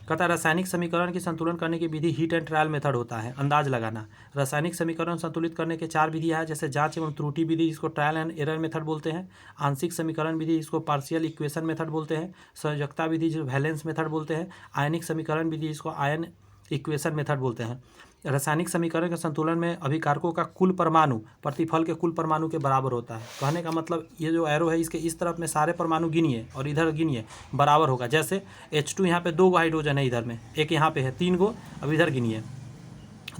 कहता है रासायनिक समीकरण की संतुलन करने की विधि हीट एंड ट्रायल मेथड होता है। अंदाज लगाना, रासायनिक समीकरण संतुलित करने के 4 विधियां हैं, जैसे जांच एवं त्रुटि विधि, जिसको ट्रायल एंड एरर मेथड बोलते हैं। आंशिक समीकरण विधि, जिसको पार्शियल इक्वेशन मेथड बोलते हैं। संयोजकता विधि, जो वैलेंस मेथड बोलते हैं। आयनिक समीकरण विधि, जिसको आयन इक्वेशन मेथड बोलते हैं। रासायनिक समीकरण के संतुलन में अभिकारकों का कुल परमाणु प्रतिफल के कुल परमाणु के बराबर होता है। कहने का मतलब ये जो एरो है, इसके इस तरफ में सारे परमाणु गिनिए और इधर गिनिए, बराबर होगा। जैसे H2 यहाँ पे 2 गो हाइड्रोजन है, इधर में एक, यहाँ पे है 3 गो, अब इधर गिनिए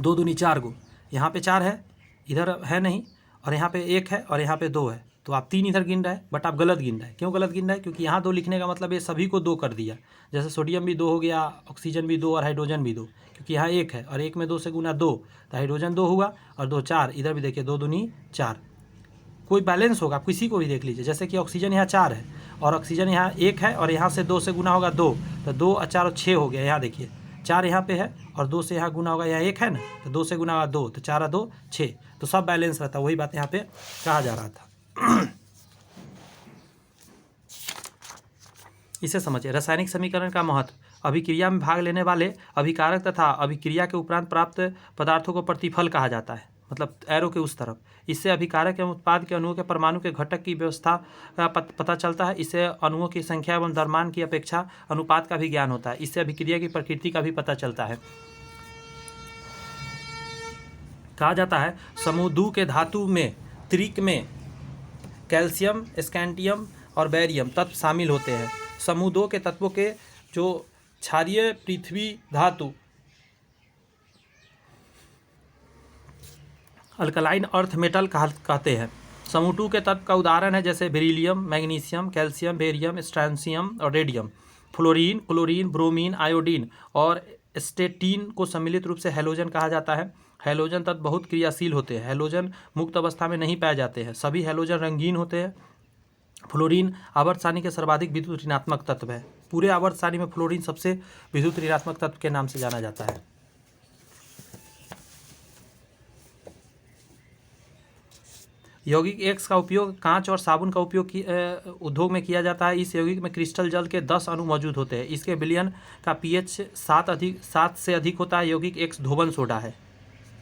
2 दूनी 4 गो, यहाँ पे 4 है, इधर है नहीं, और यहाँ पे 1 है और यहाँ पे 2 है, तो आप 3 इधर गिन रहे हैं, बट आप गलत गिन रहे हैं। क्यों गलत गिन रहे हैं? क्योंकि यहाँ 2 लिखने का मतलब ये सभी को 2 कर दिया। जैसे सोडियम भी 2 हो गया, ऑक्सीजन भी 2 और हाइड्रोजन भी 2, क्योंकि यहाँ 1 है और 1 में 2 से गुना 2, तो हाइड्रोजन 2 हुआ और 2 4, इधर भी देखिए 2 दूनी 4। कोई बैलेंस होगा, किसी को भी देख लीजिए, जैसे कि ऑक्सीजन यहाँ 4 है और ऑक्सीजन यहाँ 1 है और यहाँ से 2 से गुना होगा 2, तो 2 और 4 और 6 हो गया। यहाँ देखिए 4 यहाँ पे है और 2 से यहाँ गुना होगा, यहाँ 1 है ना, तो 2 से गुना होगा 2, तो 4 और 2 6, तो सब बैलेंस रहता है। वही बात यहाँ पे कहा जा रहा था। इसे समझिए। रासायनिक समीकरण का महत्व, अभिक्रिया में भाग लेने वाले अभिकारक तथा अभिक्रिया के उपरांत प्राप्त पदार्थों को प्रतिफल कहा जाता है, मतलब एरो के उस तरफ। इससे अभिकारक एवं उत्पाद के अणुओं के परमाणु के घटक की व्यवस्था का पता चलता है। इससे अणुओं की संख्या एवं द्रव्यमान की अपेक्षा अनुपात का भी ज्ञान होता है। इससे अभिक्रिया की प्रकृति का भी पता चलता है। कहा जाता है समूह 2 के धातु में त्रिक में कैल्शियम, स्कैंडियम और बेरियम तत्व शामिल होते हैं। समूह 2 के तत्वों के जो क्षारीय पृथ्वी धातु अल्कलाइन अर्थ मेटल कहते हैं। समूह 2 के तत्व का उदाहरण है जैसे beryllium, magnesium, calcium, barium, strontium और radium. Fluorine, chlorine, bromine, iodine और स्टेटीन को सम्मिलित रूप से हैलोजन कहा जाता है। हैलोजन तत्व बहुत क्रियाशील होते हैं। हैलोजन मुक्त अवस्था में नहीं पाए जाते हैं। सभी हैलोजन रंगीन होते हैं। फ्लोरीन आवर्त सारणी के सर्वाधिक विद्युत ऋणात्मक तत्व है। पूरे आवर्त सारणी में फ्लोरीन सबसे विद्युत ऋणात्मक तत्व के नाम से जाना जाता है। यौगिक X का उपयोग कांच और साबुन का उपयोग उद्योग में किया जाता है। इस यौगिक में क्रिस्टल जल के 10 अणु मौजूद होते हैं। इसके विलयन का pH 7 से अधिक होता है। यौगिक X धोबन सोडा है।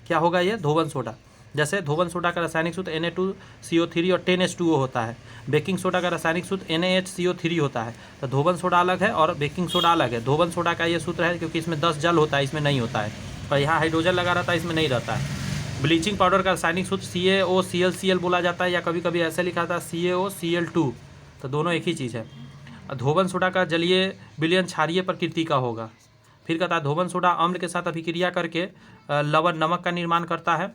क्या होगा ये? धोबन सोडा। जैसे धोबन सोडा का रासायनिक सूत्र Na2CO3 और 10H2O होता है। बेकिंग सोडा का रासायनिक सूत्र NaHCO3 होता है। तो धोबन सोडा अलग है और बेकिंग सोडा अलग है। धोबन सोडा का ये सूत्र है क्योंकि इसमें 10 जल होता है, इसमें नहीं होता है, और यहाँ हाइड्रोजन लगा रहता है, इसमें नहीं रहता है। ब्लीचिंग पाउडर का रासायनिक सूत्र CaOClCl बोला जाता है, या कभी कभी ऐसे लिखा था CaOCl2, तो दोनों एक ही चीज़ है। धोबन सोडा का जलीय विलयन क्षारीय प्रकृति का होगा। फिर कहता है धोबन सोडा अम्ल के साथ अभिक्रिया करके लवण नमक का निर्माण करता है।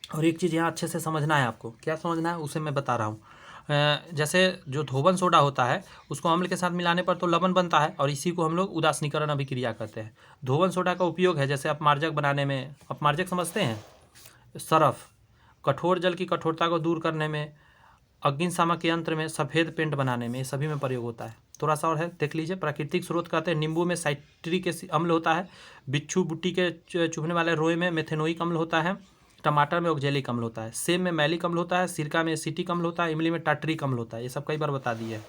और एक चीज़ यहाँ अच्छे से समझना है आपको, क्या समझना है उसे मैं बता रहा हूँ। जैसे जो धोबन सोडा होता है उसको अम्ल के साथ मिलाने पर तो लवण बनता है, और इसी को हम लोग उदासीनीकरण अभिक्रिया कहते हैं। धोबन सोडा का उपयोग है जैसे अपमार्जक बनाने में, अपमार्जक समझते हैं, सरफ, कठोर जल की कठोरता को दूर करने में, अग्निशामक यंत्र में, सफ़ेद पेंट बनाने में, ये सभी में प्रयोग होता है। थोड़ा सा और है, देख लीजिए। प्राकृतिक स्रोत कहते हैं नींबू में साइट्रिक अम्ल होता है। बिच्छू बुट्टी के चुभने वाले रोए में मेथेनोइक अम्ल होता है। टमाटर में ऑक्जेलिक अम्ल होता है। सेब में मैलिक अम्ल होता है। सिरका में एसिटिक अम्ल होता है। इमली में टार्टरिक अम्ल होता है। ये सब कई बार बता दिया है।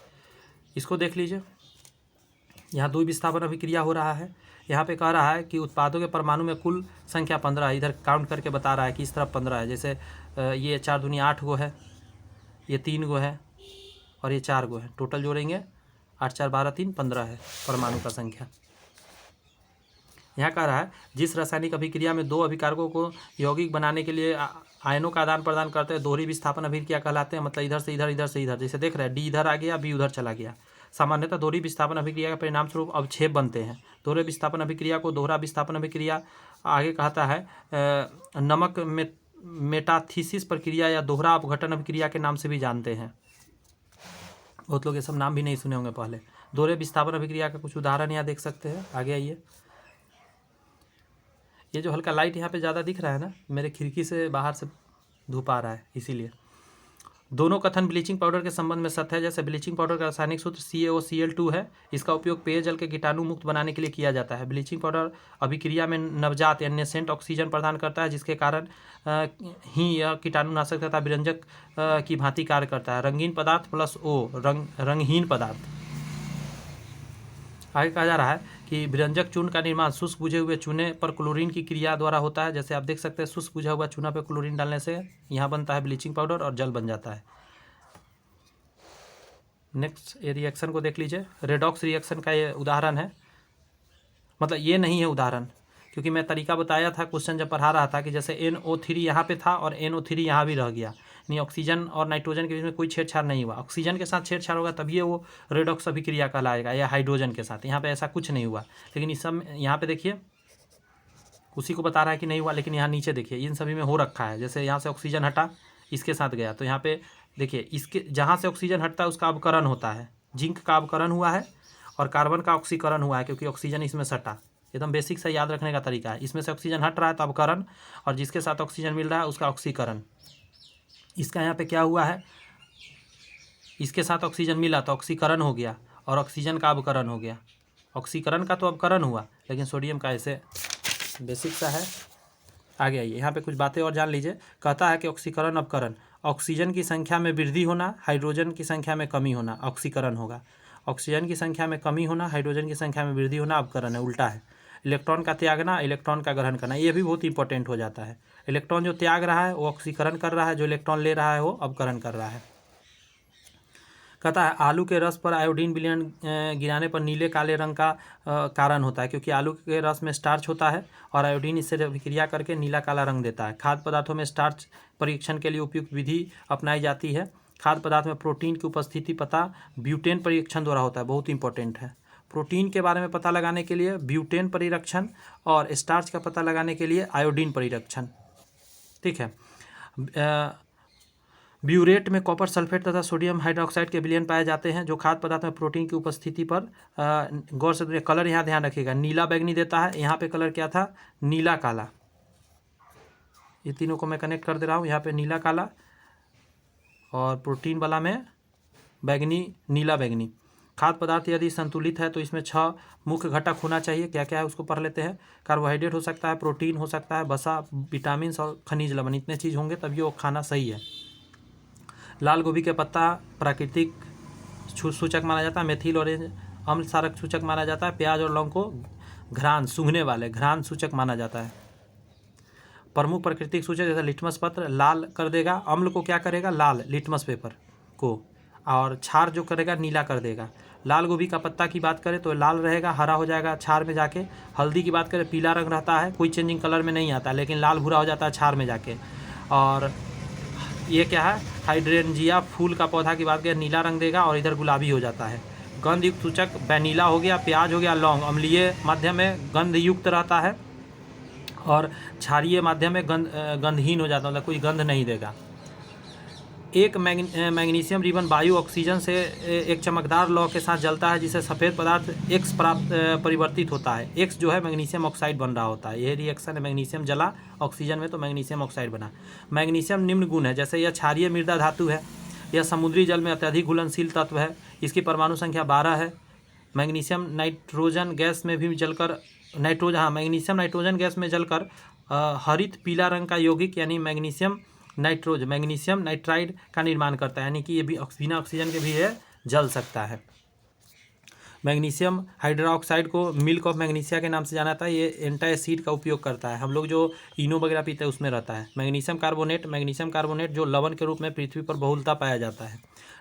इसको देख लीजिए। यहाँ द्विविस्थापन अभिक्रिया हो रहा है। यहाँ पे कह रहा है कि उत्पादों के परमाणु में कुल संख्या 15 है। इधर काउंट करके बता रहा है कि इस तरफ 15 है। जैसे ये 4 दूनी 8 गो है, ये 3 गो है और ये 4 गो है। टोटल जोड़ेंगे 8 4 12 3 15 है परमाणु का संख्या। यहाँ कह रहा है जिस रासायनिक अभिक्रिया में दो अभिकारकों को यौगिक बनाने के लिए आयनों का आदान प्रदान करते हैं दोहरी विस्थापन अभिक्रिया कहलाते हैं। मतलब इधर से इधर, इधर से इधर, जैसे देख रहे हैं डी इधर आ गया, बी उधर चला गया। सामान्यतः दोहरी विस्थापन अभिक्रिया के परिणाम स्वरूप अवक्षेप बनते हैं। दोहरे विस्थापन अभिक्रिया को दोहरा विस्थापन अभिक्रिया आगे कहता है नमक मेटाथीसिस प्रक्रिया या दोहरा अपघटन अभिक्रिया के नाम से भी जानते हैं। बहुत लोग ये सब नाम भी नहीं सुने होंगे पहले। दोहरे विस्थापन अभिक्रिया का कुछ उदाहरण यहाँ देख सकते हैं। आगे आइए, ये जो हल्का लाइट यहाँ पे ज़्यादा दिख रहा है ना, मेरे खिड़की से बाहर से धूप आ रहा है इसीलिए। दोनों कथन ब्लीचिंग पाउडर के संबंध में सत्य है। जैसे ब्लीचिंग पाउडर का रासायनिक सूत्र CaOCl2 है। इसका उपयोग पेयजल के कीटाणु मुक्त बनाने के लिए किया जाता है। ब्लीचिंग पाउडर अभिक्रिया में नवजात या नेसेंट ऑक्सीजन प्रदान करता है, जिसके कारण ही यह कीटाणुनाशक तथा विरंजक की भांति कार्य करता है। रंगीन पदार्थ प्लस O रंगहीन पदार्थ। आगे कहा जा रहा है कि विरंजक चूर्ण का निर्माण शुष्क बुझे हुए चूने पर क्लोरीन की क्रिया द्वारा होता है। जैसे आप देख सकते हैं शुष्क बुझा हुआ चूना पे क्लोरीन डालने से यहाँ बनता है ब्लीचिंग पाउडर और जल बन जाता है। नेक्स्ट ये रिएक्शन को देख लीजिए। रेडॉक्स रिएक्शन का ये उदाहरण है, मतलब ये नहीं है उदाहरण, क्योंकि मैं तरीका बताया था क्वेश्चन जब पढ़ा रहा था कि जैसे NO3 यहाँ पे था और NO3 यहाँ भी रह गया, यानी ऑक्सीजन और नाइट्रोजन के बीच में कोई छेड़छाड़ नहीं हुआ। ऑक्सीजन के साथ छेड़छाड़ होगा तभी वो रेडॉक्स अभिक्रिया कहलाएगा, या हाइड्रोजन के साथ। यहाँ पे ऐसा कुछ नहीं हुआ, लेकिन इस सब यहाँ पे देखिए उसी को बता रहा है कि नहीं हुआ, लेकिन यहाँ नीचे देखिए इन सभी में हो रखा है। जैसे यहाँ से ऑक्सीजन हटा इसके साथ गया, तो यहाँ पे देखिए इसके जहाँ से ऑक्सीजन हटता है उसका अवकरण होता है। जिंक का अवकरण हुआ है और कार्बन का ऑक्सीकरण हुआ है, क्योंकि ऑक्सीजन इसमें सटा। एकदम बेसिक से याद रखने का तरीका है। इसमें से ऑक्सीजन हट रहा है तो अवकरण, और जिसके साथ ऑक्सीजन मिल रहा है उसका ऑक्सीकरण। इसका यहाँ पे क्या हुआ है, इसके साथ ऑक्सीजन मिला तो ऑक्सीकरण हो गया और ऑक्सीजन का अवकरण हो गया। ऑक्सीकरण का तो अवकरण हुआ, लेकिन सोडियम का ऐसे बेसिक सा है। आगे आइए, यहाँ पे कुछ बातें और जान लीजिए। कहता है कि ऑक्सीकरण अवकरण, ऑक्सीजन की संख्या में वृद्धि होना, हाइड्रोजन की संख्या में कमी होना ऑक्सीकरण होगा। ऑक्सीजन की संख्या में कमी होना, हाइड्रोजन की संख्या में वृद्धि होना अवकरण है, उल्टा है। इलेक्ट्रॉन का त्यागना, इलेक्ट्रॉन का ग्रहण करना, ये भी बहुत इंपॉर्टेंट हो जाता है। इलेक्ट्रॉन जो त्याग रहा है वो ऑक्सीकरण कर रहा है, जो इलेक्ट्रॉन ले रहा है वो अवकरण कर रहा है। कहता है आलू के रस पर आयोडीन विलयन गिराने पर नीले काले रंग का कारण होता है, क्योंकि आलू के रस में स्टार्च होता है और आयोडीन इससे अभिक्रिया करके नीला काला रंग देता है। खाद्य पदार्थों में स्टार्च परीक्षण के लिए उपयुक्त विधि अपनाई जाती है। खाद्य पदार्थ में प्रोटीन की उपस्थिति पता ब्यूटेन परीक्षण द्वारा होता है, बहुत इंपॉर्टेंट है। प्रोटीन के बारे में पता लगाने के लिए ब्यूटेन परीक्षण और स्टार्च का पता लगाने के लिए आयोडीन परीक्षण। ठीक है। ब्यूरेट में कॉपर सल्फेट तथा सोडियम हाइड्रोक्साइड के विलयन पाए जाते हैं, जो खाद्य पदार्थ में प्रोटीन की उपस्थिति पर गौर से कलर यहाँ ध्यान रखिएगा, नीला बैंगनी देता है। यहाँ पे कलर क्या था, नीला काला। ये तीनों को मैं कनेक्ट कर दे रहा हूँ। यहाँ पे नीला काला और प्रोटीन वाला में बैंगनी, नीला बैंगनी। खाद्य पदार्थ यदि संतुलित है तो इसमें 6 मुख्य घटक होना चाहिए। क्या क्या है उसको पढ़ लेते हैं। कार्बोहाइड्रेट हो सकता है, प्रोटीन हो सकता है, वसा, विटामिन और खनिज लवण, इतने चीज़ होंगे तभी वो खाना सही है। लाल गोभी के पत्ता प्राकृतिक सूचक माना जाता है। मेथिल ऑरेंज अम्ल सारक सूचक माना जाता है। प्याज और लौंग को घ्राण, सूंघने वाले घ्राण सूचक माना जाता है। प्रमुख प्राकृतिक सूचक जैसे लिटमस पत्र लाल कर देगा, अम्ल को क्या करेगा, लाल, लिटमस पेपर को, और क्षार जो करेगा नीला कर देगा। लाल गोभी का पत्ता की बात करें तो लाल रहेगा, हरा हो जाएगा क्षार में जाके। हल्दी की बात करें पीला रंग रहता है, कोई चेंजिंग कलर में नहीं आता, लेकिन लाल भूरा हो जाता है क्षार में जाके। और ये क्या है, हाइड्रेंजिया फूल का पौधा की बात करें नीला रंग देगा और इधर गुलाबी हो जाता है। गंध युक्त सूचक वैनिला हो गया, प्याज हो गया, लौंग अम्लीय माध्यम में गंध युक्त रहता है और क्षारीय माध्यम में गंधहीन हो जाता है, मतलब कोई गंध नहीं देगा। एक मैग्नीशियम रिबन वायु ऑक्सीजन से एक चमकदार लौ के साथ जलता है, जिसे सफ़ेद पदार्थ X परिवर्तित होता है। X जो है मैग्नीशियम ऑक्साइड बन रहा होता है। यह रिएक्शन है, मैग्नीशियम जला ऑक्सीजन में तो मैग्नीशियम ऑक्साइड बना। मैग्नीशियम निम्न गुण है, जैसे यह क्षारीय मृदा धातु है, यह समुद्री जल में अत्यधिक घुलनशील तत्व है, इसकी परमाणु संख्या 12 है। मैग्नीशियम नाइट्रोजन गैस में भी जलकर मैग्नीशियम नाइट्रोजन गैस में जलकर हरित पीला रंग का यौगिक यानी मैग्नीशियम नाइट्राइड का निर्माण करता है, यानी कि ये भी बिना ऑक्सीजन के भी ये जल सकता है। मैग्नीशियम हाइड्रोक्साइड को मिल्क ऑफ मैग्नीशिया के नाम से जाना जाता है। ये एंटासिड का उपयोग करता है, हम लोग जो इनो वगैरह पीते हैं उसमें रहता है। मैग्नीशियम कार्बोनेट जो लवण के रूप में पृथ्वी पर बहुलता पाया जाता है।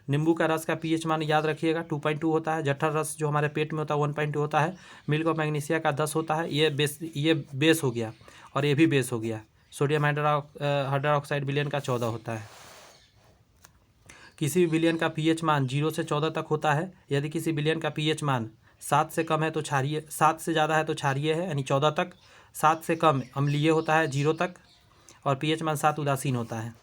नींबू का रस का pH मान याद रखिएगा 2.2 होता है। जठर रस जो हमारे पेट में होता है 1.2 होता है। मिल्क ऑफ मैग्नीशिया का 10 होता है। ये बेस हो गया और ये भी बेस हो गया। सोडियम हाइड्रोक्साइड विलयन का 14 होता है। किसी भी विलयन का pH मान 0 से 14 तक होता है। यदि किसी विलयन का pH मान 7 से कम है तो क्षारीय, 7 से ज़्यादा है तो क्षारीय है यानी 14 तक, 7 से कम अम्लीय होता है 0 तक, और pH मान 7 उदासीन होता है।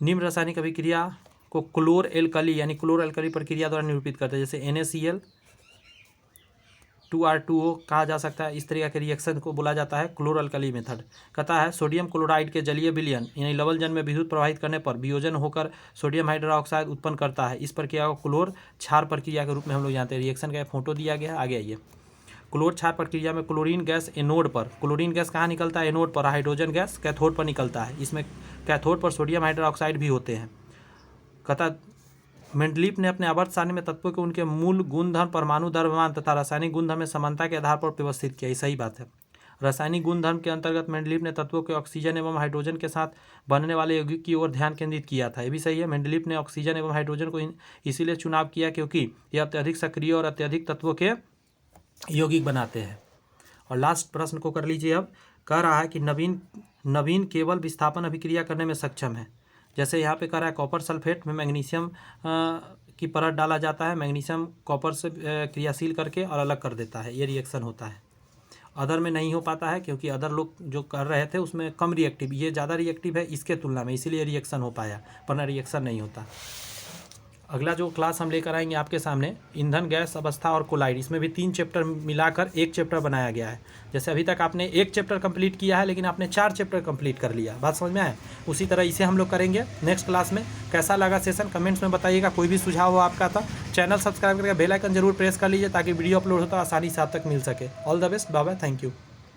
निम्न रासायनिक अभिक्रिया को क्लोर एल्कली यानी क्लोर एल्कली प्रक्रिया द्वारा निरूपित करते हैं, जैसे NaCl 2R2O कहा जा सकता है। इस तरीके के रिएक्शन को बोला जाता है क्लोर अल्कली मेथड। कहता है सोडियम क्लोराइड के जलीय विलयन यानी लवण जल में विद्युत प्रवाहित करने पर वियोजन होकर सोडियम हाइड्रोक्साइड उत्पन्न करता है। इस प्रक्रिया को क्लोर क्षार प्रक्रिया के रूप में हम लोग जानते हैं। रिएक्शन का फोटो दिया गया है, आगे आइए। क्लोर क्षार प्रक्रिया में क्लोरीन गैस एनोड पर, क्लोरीन गैस कहाँ निकलता है? एनोड पर। हाइड्रोजन गैस कैथोड पर निकलता है। इसमें कैथोड पर सोडियम हाइड्रोक्साइड भी होते हैं। कहता मेंडलीफ ने अपने आवर्त सारणी में तत्वों के उनके मूल गुणधर्म, परमाणु द्रव्यमान तथा रासायनिक गुणधर्म में समानता के आधार पर व्यवस्थित किया। ये सही बात है। रासायनिक गुणधर्म के अंतर्गत मेंडलीफ ने तत्वों के ऑक्सीजन एवं हाइड्रोजन के साथ बनने वाले यौगिक की ओर ध्यान केंद्रित किया था। ये भी सही है। मेंडलीफ ने ऑक्सीजन एवं हाइड्रोजन को इसीलिए चुनाव किया क्योंकि ये अत्यधिक सक्रिय और अत्यधिक तत्वों के यौगिक बनाते हैं। और लास्ट प्रश्न को कर लीजिए। अब कह रहा है कि नवीन केवल विस्थापन अभिक्रिया करने में सक्षम है। जैसे यहाँ पे कह रहा है कॉपर सल्फेट में मैग्नीशियम की परत डाला जाता है। मैग्नीशियम कॉपर से क्रियाशील करके और अलग कर देता है। ये रिएक्शन होता है। अदर में नहीं हो पाता है क्योंकि अदर लोग जो कर रहे थे उसमें कम रिएक्टिव, ये ज़्यादा रिएक्टिव है इसके तुलना में, इसीलिए रिएक्शन हो पाया, वरना रिएक्शन नहीं होता। अगला जो क्लास हम लेकर आएंगे आपके सामने, ईंधन गैस अवस्था और कोलाइड। इसमें भी 3 चैप्टर मिलाकर एक चैप्टर बनाया गया है। जैसे अभी तक आपने 1 चैप्टर कंप्लीट किया है लेकिन आपने 4 चैप्टर कंप्लीट कर लिया। बात समझ में आए? उसी तरह इसे हम लोग करेंगे नेक्स्ट क्लास में। कैसा लगा सेशन कमेंट्स में बताइएगा। कोई भी सुझाव हो आपका तो चैनल सब्सक्राइब करके बेल आइकन जरूर प्रेस कर लीजिए ताकि वीडियो अपलोड होता आसानी से आप तक मिल सके। All the best, bye bye, thank you.